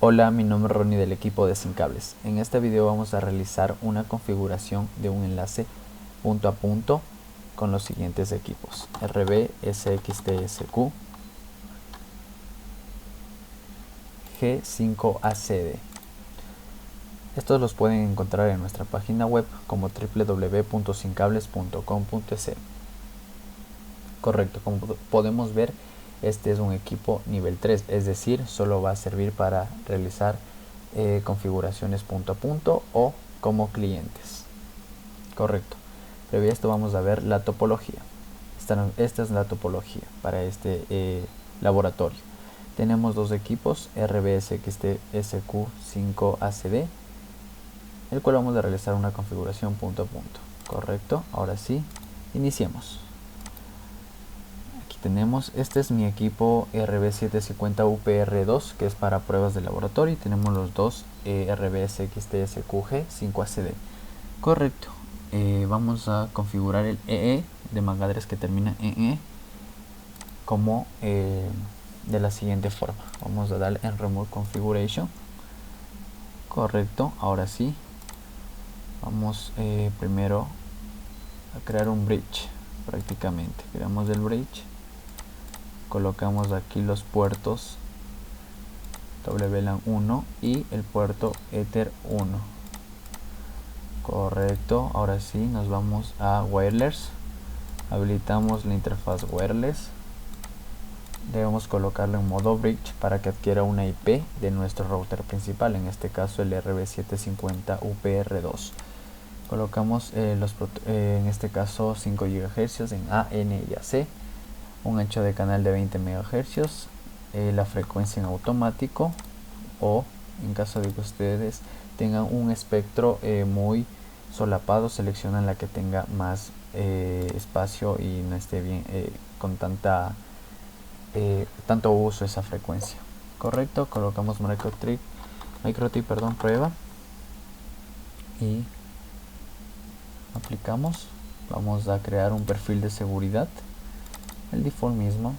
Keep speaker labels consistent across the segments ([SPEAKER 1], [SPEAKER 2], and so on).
[SPEAKER 1] Hola, mi nombre es Ronnie del equipo de Sin Cables. En este video vamos a realizar una configuración de un enlace punto a punto con los siguientes equipos: RB, SXTSQ, G5ACD. Estos los pueden encontrar en nuestra página web como www.sincables.com.es. Correcto, como podemos ver, este es un equipo nivel 3, es decir, solo va a servir para realizar configuraciones punto a punto o como clientes. Correcto. Previo a esto vamos a ver la topología. Esta es la topología para este laboratorio. Tenemos dos equipos, RBSXT-SQ5ACD, el cual vamos a realizar una configuración punto a punto. Correcto. Ahora sí, iniciemos. Tenemos, este es mi equipo RB750UPR2, que es para pruebas de laboratorio, y tenemos los dos RBSXTSQG5ACD. Correcto. Vamos a configurar el EE de MAC que termina en E como de la siguiente forma. Vamos a darle en Remove Configuration. Correcto. Ahora sí, vamos primero a crear un bridge. Prácticamente creamos el bridge, colocamos aquí los puertos WLAN 1 y el puerto Ether 1. Correcto. Ahora sí, nos vamos a wireless, habilitamos la interfaz wireless, debemos colocarlo en modo bridge para que adquiera una IP de nuestro router principal, en este caso el RB750UPR2. colocamos en este caso 5 GHz en A, N y AC, un ancho de canal de 20 MHz, la frecuencia en automático, o en caso de que ustedes tengan un espectro muy solapado, seleccionan la que tenga más espacio y no esté bien con tanto uso esa frecuencia. Correcto. Colocamos MikroTik prueba y aplicamos. Vamos a crear un perfil de seguridad, el default mismo,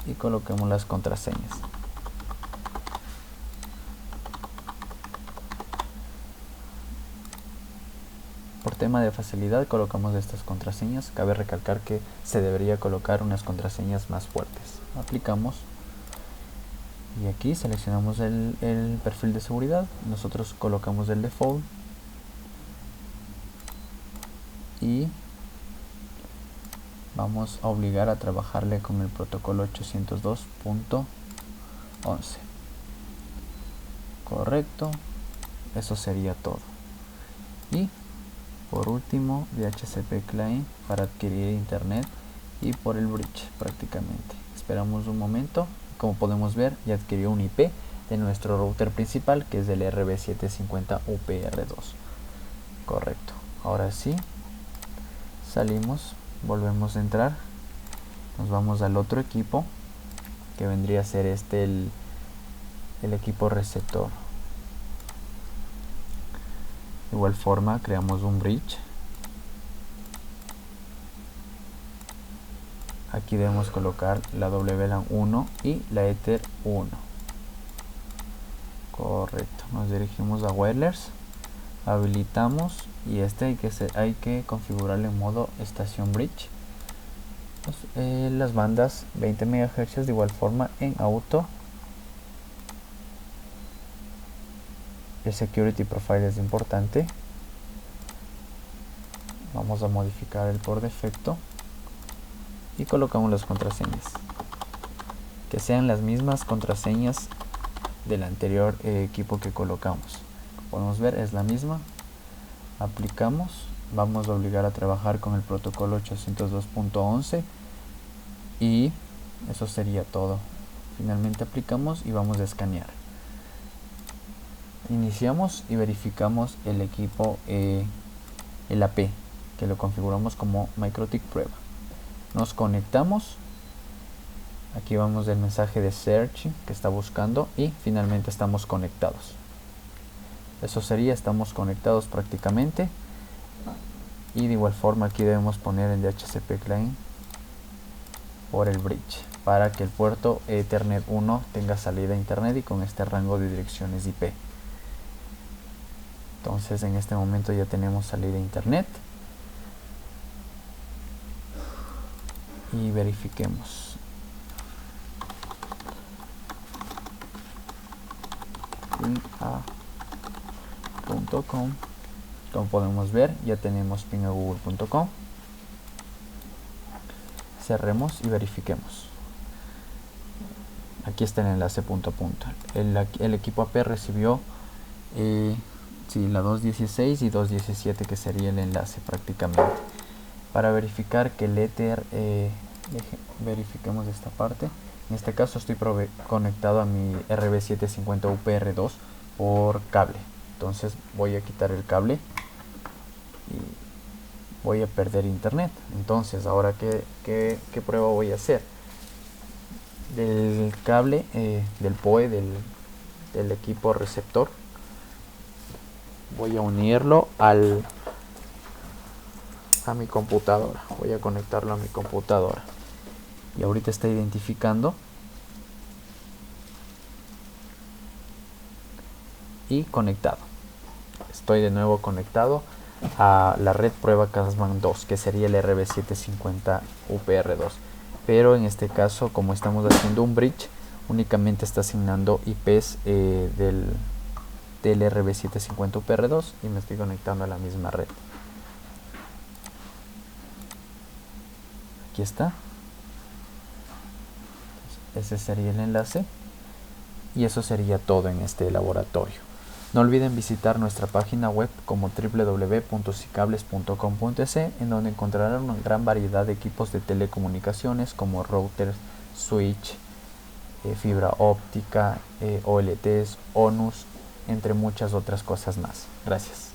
[SPEAKER 1] y coloquemos las contraseñas. Por tema de facilidad colocamos estas contraseñas. Cabe recalcar que se debería colocar unas contraseñas más fuertes. Aplicamos y aquí seleccionamos el perfil de seguridad. Nosotros colocamos el default y vamos a obligar a trabajarle con el protocolo 802.11. Correcto. Eso sería todo. Y por último, DHCP client para adquirir internet y por el bridge prácticamente. Esperamos un momento. Como podemos ver, ya adquirió un IP de nuestro router principal, que es el RB750UPR2. Correcto. Ahora sí, salimos, volvemos a entrar, nos vamos al otro equipo, que vendría a ser el equipo receptor. De igual forma creamos un bridge. Aquí debemos colocar la WLAN 1 y la Ether 1. Correcto. Nos dirigimos a wireless, habilitamos y hay que configurarle en modo estación bridge. Las bandas 20 MHz de igual forma en auto. El security profile es importante. Vamos a modificar el por defecto y colocamos las contraseñas, que sean las mismas contraseñas del anterior equipo que colocamos. Como podemos ver, es la misma. Aplicamos. Vamos a obligar a trabajar con el protocolo 802.11 y eso sería todo. Finalmente aplicamos y vamos a escanear. Iniciamos y verificamos el equipo, el AP, que lo configuramos como MikroTik prueba. Nos conectamos. Aquí vamos el mensaje de search que está buscando y finalmente estamos conectados. Eso sería, estamos conectados prácticamente. Y de igual forma aquí debemos poner el DHCP client por el bridge para que el puerto Ethernet 1 tenga salida a internet y con este rango de direcciones IP. Entonces en este momento ya tenemos salida a internet y verifiquemos. ping.com. Como podemos ver, ya tenemos ping.google.com. Cerremos y verifiquemos. Aquí está el enlace punto a punto. El equipo AP recibió la 2.16 y 2.17, que sería el enlace prácticamente. Para verificar que el Ether, verifiquemos esta parte. En este caso estoy conectado a mi RB750 UPR2 por cable. Entonces voy a quitar el cable y voy a perder internet. Entonces ahora ¿qué prueba voy a hacer? Del cable del PoE del equipo receptor, voy a unirlo a mi computadora. Voy a conectarlo a mi computadora y ahorita está identificando y conectado. Estoy de nuevo conectado a la red prueba Casman 2, que sería el RB750 UPR2, pero en este caso, como estamos haciendo un bridge, únicamente está asignando IPs del RB750 UPR2 y me estoy conectando a la misma red. Aquí está. Ese sería el enlace y eso sería todo en este laboratorio. No olviden visitar nuestra página web como www.sicables.com.es, en donde encontrarán una gran variedad de equipos de telecomunicaciones como routers, switch, fibra óptica, OLTs, ONUs, entre muchas otras cosas más. Gracias.